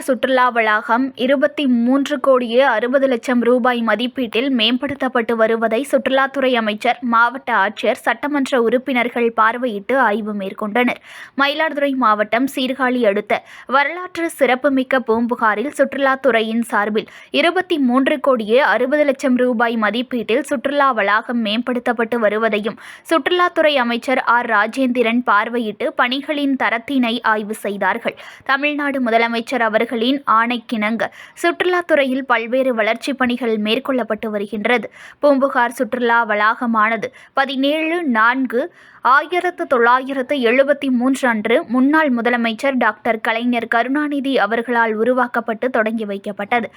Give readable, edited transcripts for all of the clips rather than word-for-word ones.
சுற்றுலா வளாகம் 23,60,00,000 ரூபாய் மதிப்பீட்டில் மேம்படுத்தப்பட்டு வருவதை சுற்றுலாத்துறை அமைச்சர், மாவட்ட ஆட்சியர், சட்டமன்ற உறுப்பினர்கள் பார்வையிட்டு ஆய்வு மேற்கொண்டனர். மயிலாடுதுறை மாவட்டம் சீர்காழி அடுத்த வரலாற்று சிறப்புமிக்க பூம்புகாரில் சுற்றுலாத்துறையின் சார்பில் 23,60,00,000 ரூபாய் மதிப்பீட்டில் சுற்றுலா வளாகம் மேம்படுத்தப்பட்டு வருவதையும் சுற்றுலாத்துறை அமைச்சர் ஆர். ராஜேந்திரன் பார்வையிட்டு பணிகளின் தரத்தினை ஆய்வு செய்தார்கள். தமிழ்நாடு முதலமைச்சர் அவர்களின் ஆணைக்கிணங்க சுற்றுலாத்துறையில் பல்வேறு வளர்ச்சிப் பணிகள் மேற்கொள்ளப்பட்டு வருகின்றது. பூம்புகார் சுற்றுலா வளாகமானது 17/4/1973 அன்று முன்னாள் முதலமைச்சர் டாக்டர் கலைஞர் கருணாநிதி அவர்களால் உருவாக்கப்பட்டு தொடங்கி வைக்கப்பட்டது.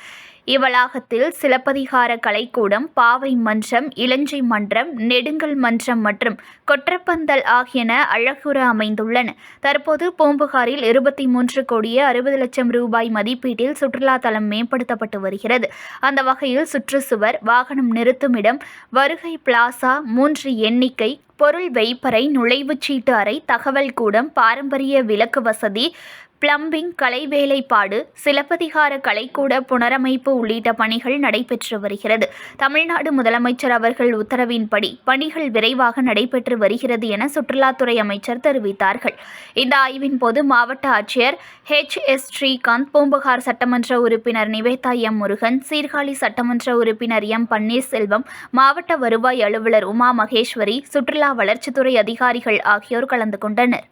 இவ்வளாகத்தில் சிலப்பதிகார கலைக்கூடம், பாவை மன்றம், இலஞ்சை மன்றம், நெடுங்கல் மன்றம் மற்றும் கொற்றப்பந்தல் ஆகியன அழகுற அமைந்துள்ளன. தற்போது பூம்புகாரில் 23,60,00,000 ரூபாய் மதிப்பீட்டில் சுற்றுலா தலம் மேம்படுத்தப்பட்டு வருகிறது. அந்த வகையில் சுற்றுச்சுவர், வாகனம் நிறுத்துமிடம், வருகை பிளாசா, 3 எண்ணிக்கை, பொருள் வைப்பறை, நுழைவுச்சீட்டு அறை, தகவல் கூடம், பாரம்பரிய விளக்கு வசதி, பிளம்பிங், கலை வேலைப்பாடு, சிலப்பதிகார கலைக்கூட புனரமைப்பு உள்ளிட்ட பணிகள் நடைபெற்று வருகிறது. தமிழ்நாடு முதலமைச்சர் அவர்கள் உத்தரவின்படி பணிகள் விரைவாக நடைபெற்று வருகிறது என சுற்றுலாத்துறை அமைச்சர் தெரிவித்தார்கள். இந்த ஆய்வின் போது மாவட்ட ஆட்சியர் H.S. ஸ்ரீகாந்த், பூம்புகார் சட்டமன்ற உறுப்பினர் நிவேதா எம். முருகன், சீர்காழி சட்டமன்ற உறுப்பினர் எம். பன்னீர்செல்வம், மாவட்ட வருவாய் அலுவலர் உமா மகேஸ்வரி, சுற்றுலா வளர்ச்சித்துறை அதிகாரிகள் ஆகியோர் கலந்து கொண்டனர்.